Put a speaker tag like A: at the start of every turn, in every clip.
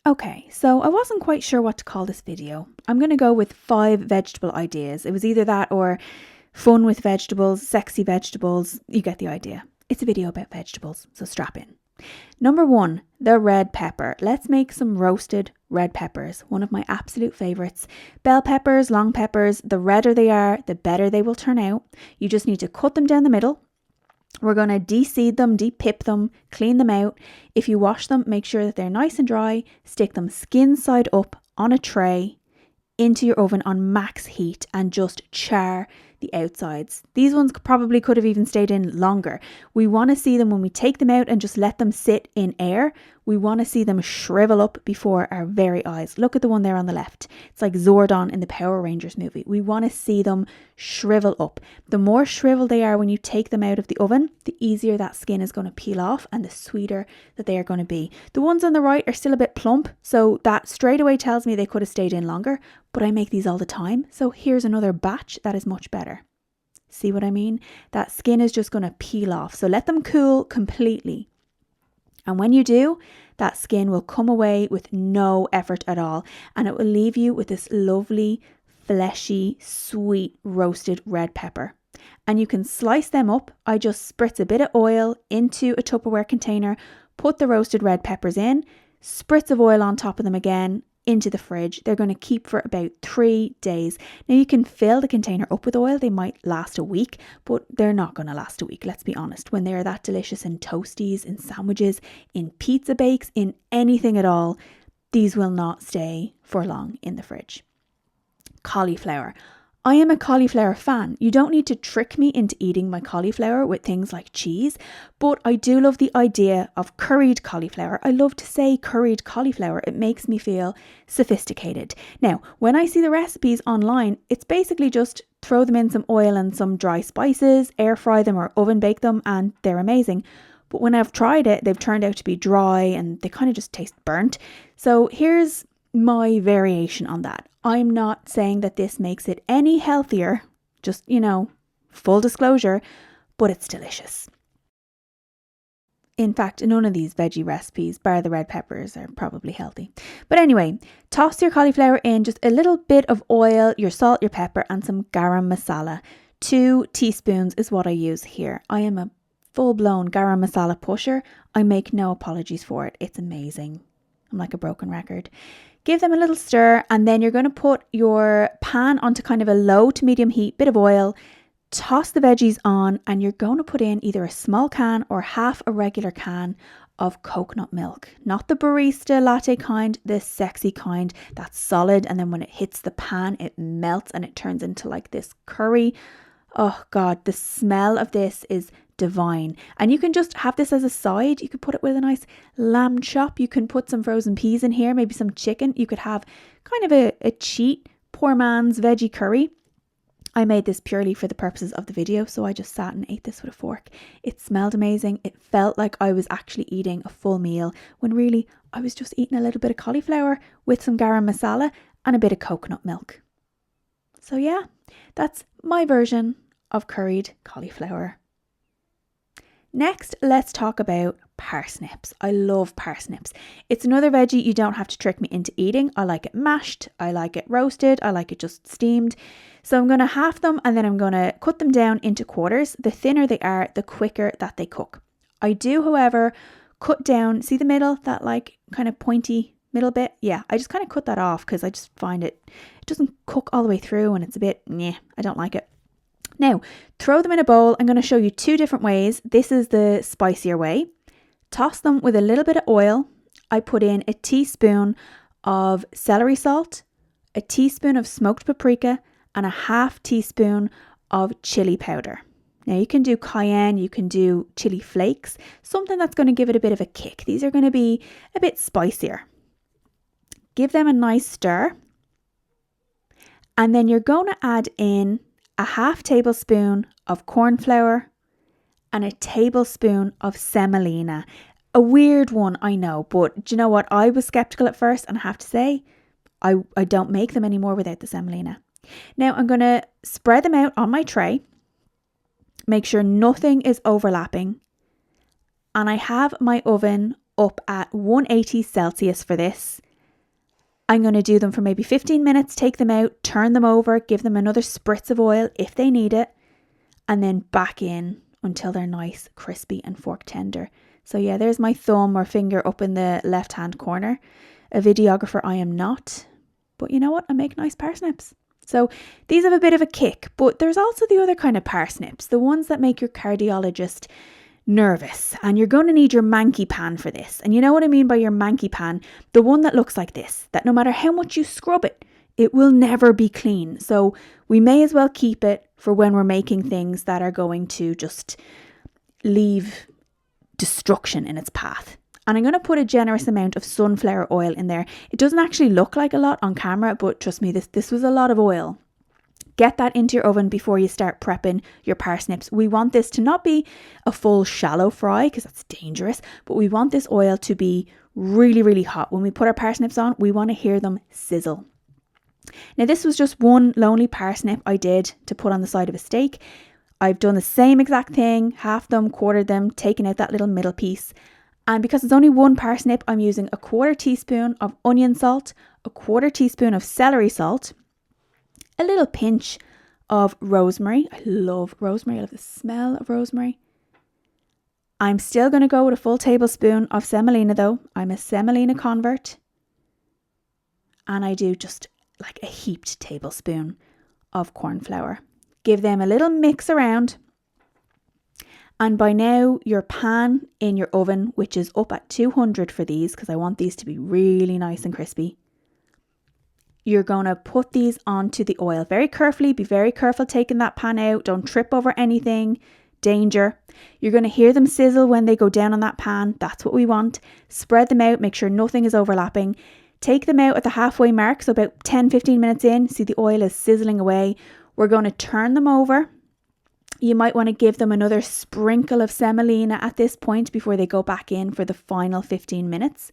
A: Okay, so I wasn't quite sure what to call this video. I'm going to go with 5 vegetable ideas. It was either that or fun with vegetables, sexy vegetables. You get the idea. It's a video about vegetables, so strap in. Number 1, the red pepper. Let's make some roasted red peppers. One of my absolute favorites. Bell peppers, long peppers, the redder they are, the better they will turn out. You just need to cut them down the middle. We're going to de-seed them, de-pip them, clean them out. If you wash them, make sure that they're nice and dry. Stick them skin side up on a tray into your oven on max heat and just char the outsides. These ones probably could have even stayed in longer. We want to see them when we take them out and just let them sit in air. We want to see them shrivel up before our very eyes. Look at the one there on the left. It's like Zordon in the Power Rangers movie. We want to see them shrivel up. The more shriveled they are when you take them out of the oven, the easier that skin is going to peel off and the sweeter that they are going to be. The ones on the right are still a bit plump, so that straight away tells me they could have stayed in longer, but I make these all the time. So here's another batch that is much better. See what I mean? That skin is just going to peel off. So let them cool completely. And when you do, that skin will come away with no effort at all. And it will leave you with this lovely, fleshy, sweet, roasted red pepper. And you can slice them up. I just spritz a bit of oil into a Tupperware container, put the roasted red peppers in, spritz of oil on top of them again, into the fridge. They're going to keep for about 3 days. Now you can fill the container up with oil. They might last a week, but they're not going to last a week. Let's be honest. When they're that delicious in toasties, in sandwiches, in pizza bakes, in anything at all, these will not stay for long in the fridge. Cauliflower. I am a cauliflower fan. You don't need to trick me into eating my cauliflower with things like cheese, but I do love the idea of curried cauliflower. I love to say curried cauliflower. It makes me feel sophisticated. Now, when I see the recipes online, it's basically just throw them in some oil and some dry spices, air fry them or oven bake them, and they're amazing. But when I've tried it, they've turned out to be dry and they kind of just taste burnt. So here's my variation on that. I'm not saying that this makes it any healthier, just, full disclosure, but it's delicious. In fact, none of these veggie recipes, bar the red peppers, are probably healthy. But anyway, toss your cauliflower in just a little bit of oil, your salt, your pepper, and some garam masala. 2 teaspoons is what I use here. I am a full-blown garam masala pusher. I make no apologies for it. It's amazing. I'm like a broken record. Give them a little stir, and then you're going to put your pan onto kind of a low to medium heat, bit of oil, toss the veggies on, and you're going to put in either a small can or half a regular can of coconut milk. Not the barista latte kind, the sexy kind that's solid, and then when it hits the pan, it melts and it turns into like this curry. Oh God, the smell of this is divine. And you can just have this as a side. You could put it with a nice lamb chop. You can put some frozen peas in here, maybe some chicken. You could have kind of a cheat, poor man's veggie curry. I made this purely for the purposes of the video, so I just sat and ate this with a fork. It smelled amazing. It felt like I was actually eating a full meal when really I was just eating a little bit of cauliflower with some garam masala and a bit of coconut milk. So yeah, that's my version of curried cauliflower. Next, let's talk about parsnips. I love parsnips. It's another veggie you don't have to trick me into eating. I like it mashed, I like it roasted, I like it just steamed. So I'm going to half them and then I'm going to cut them down into quarters. The thinner they are, the quicker that they cook. I do, however, cut down, see the middle, that like kind of pointy middle bit? Yeah, I just kind of cut that off because I just find it doesn't cook all the way through and it's a bit, I don't like it. Now, throw them in a bowl. I'm going to show you 2 different ways. This is the spicier way. Toss them with a little bit of oil. I put in a teaspoon of celery salt, a teaspoon of smoked paprika, and a half teaspoon of chili powder. Now you can do cayenne, you can do chili flakes, something that's going to give it a bit of a kick. These are going to be a bit spicier. Give them a nice stir. And then you're going to add in a half tablespoon of corn flour and a tablespoon of semolina. A weird one, I know, but do you know what? I was skeptical at first and I have to say, I don't make them anymore without the semolina. Now I'm going to spread them out on my tray. Make sure nothing is overlapping. And I have my oven up at 180 Celsius for this. I'm going to do them for maybe 15 minutes, take them out, turn them over, give them another spritz of oil if they need it, and then back in until they're nice, crispy and fork tender. So yeah, there's my thumb or finger up in the left hand corner. A videographer I am not, but you know what? I make nice parsnips. So these have a bit of a kick, but there's also the other kind of parsnips, the ones that make your cardiologist nervous. And you're going to need your manky pan for this. And you know what I mean by your manky pan? The one that looks like this, that no matter how much you scrub it, it will never be clean. So we may as well keep it for when we're making things that are going to just leave destruction in its path. And I'm going to put a generous amount of sunflower oil in there. It doesn't actually look like a lot on camera, but trust me, this was a lot of oil. Get that into your oven before you start prepping your parsnips. We want this to not be a full shallow fry because that's dangerous, but we want this oil to be really, really hot. When we put our parsnips on, we want to hear them sizzle. Now, this was just one lonely parsnip I did to put on the side of a steak. I've done the same exact thing, half them, quartered them, taken out that little middle piece. And because it's only one parsnip, I'm using a 1/4 teaspoon of onion salt, a 1/4 teaspoon of celery salt, a little pinch of rosemary. I love rosemary. I love the smell of rosemary. I'm still going to go with a full tablespoon of semolina though. I'm a semolina convert. And I do just like a heaped tablespoon of corn flour. Give them a little mix around. And by now, your pan in your oven, which is up at 200 for these, because I want these to be really nice and crispy, you're going to put these onto the oil very carefully. Be very careful taking that pan out. Don't trip over anything. Danger. You're going to hear them sizzle when they go down on that pan. That's what we want. Spread them out. Make sure nothing is overlapping. Take them out at the halfway mark. So about 10-15 minutes in, see the oil is sizzling away. We're going to turn them over. You might want to give them another sprinkle of semolina at this point before they go back in for the final 15 minutes.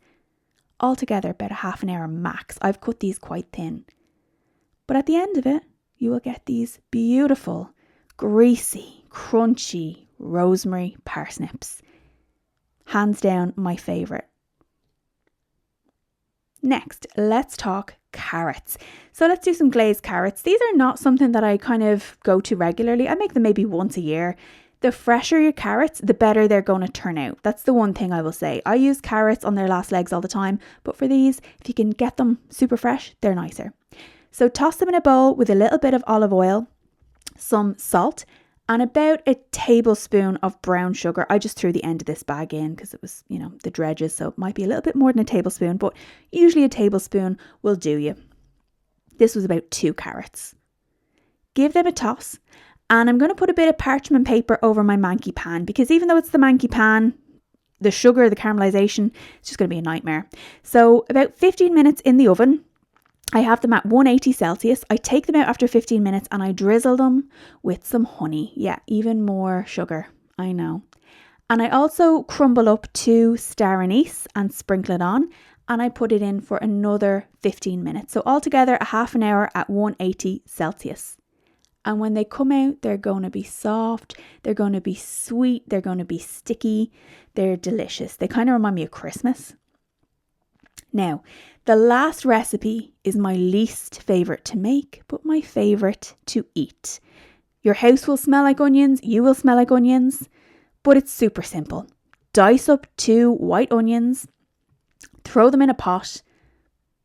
A: Altogether, about a half an hour max. I've cut these quite thin. But at the end of it, you will get these beautiful, greasy, crunchy rosemary parsnips. Hands down, my favourite. Next, let's talk carrots. So let's do some glazed carrots. These are not something that I kind of go to regularly. I make them maybe once a year. The fresher your carrots, the better they're going to turn out. That's the one thing I will say. I use carrots on their last legs all the time, but for these, if you can get them super fresh, they're nicer. So toss them in a bowl with a little bit of olive oil, some salt, and about a tablespoon of brown sugar. I just threw the end of this bag in because it was, the dredges, so it might be a little bit more than a tablespoon, but usually a tablespoon will do you. This was about 2 carrots. Give them a toss, and I'm going to put a bit of parchment paper over my manky pan because even though it's the manky pan, the sugar, the caramelization, it's just going to be a nightmare. So about 15 minutes in the oven. I have them at 180 Celsius. I take them out after 15 minutes and I drizzle them with some honey. Yeah, even more sugar. I know. And I also crumble up 2 star anise and sprinkle it on. And I put it in for another 15 minutes. So altogether a half an hour at 180 Celsius. And when they come out, they're going to be soft. They're going to be sweet. They're going to be sticky. They're delicious. They kind of remind me of Christmas. Now, the last recipe is my least favourite to make, but my favourite to eat. Your house will smell like onions, you will smell like onions, but it's super simple. Dice up 2 white onions, throw them in a pot,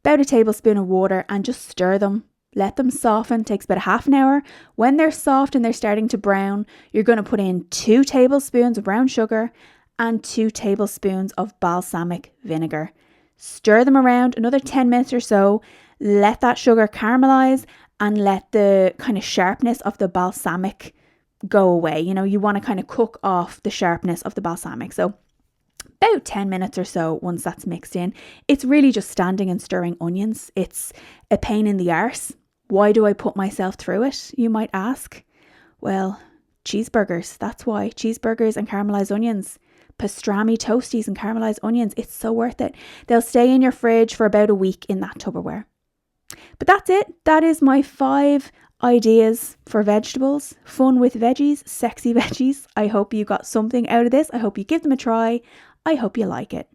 A: about a tablespoon of water and just stir them. Let them soften, takes about a half an hour. When they're soft and they're starting to brown, you're going to put in 2 tablespoons of brown sugar and 2 tablespoons of balsamic vinegar. Stir them around another 10 minutes or so. Let that sugar caramelize and let the kind of sharpness of the balsamic go away. You want to kind of cook off the sharpness of the balsamic. So about 10 minutes or so once that's mixed in. It's really just standing and stirring onions. It's a pain in the arse. Why do I put myself through it, you might ask? Well, cheeseburgers. That's why. Cheeseburgers and caramelized onions. Pastrami toasties and caramelized onions. It's so worth it. They'll stay in your fridge for about a week in that Tupperware. But that's it. That is my 5 ideas for vegetables. Fun with veggies, sexy veggies. I hope you got something out of this. I hope you give them a try. I hope you like it.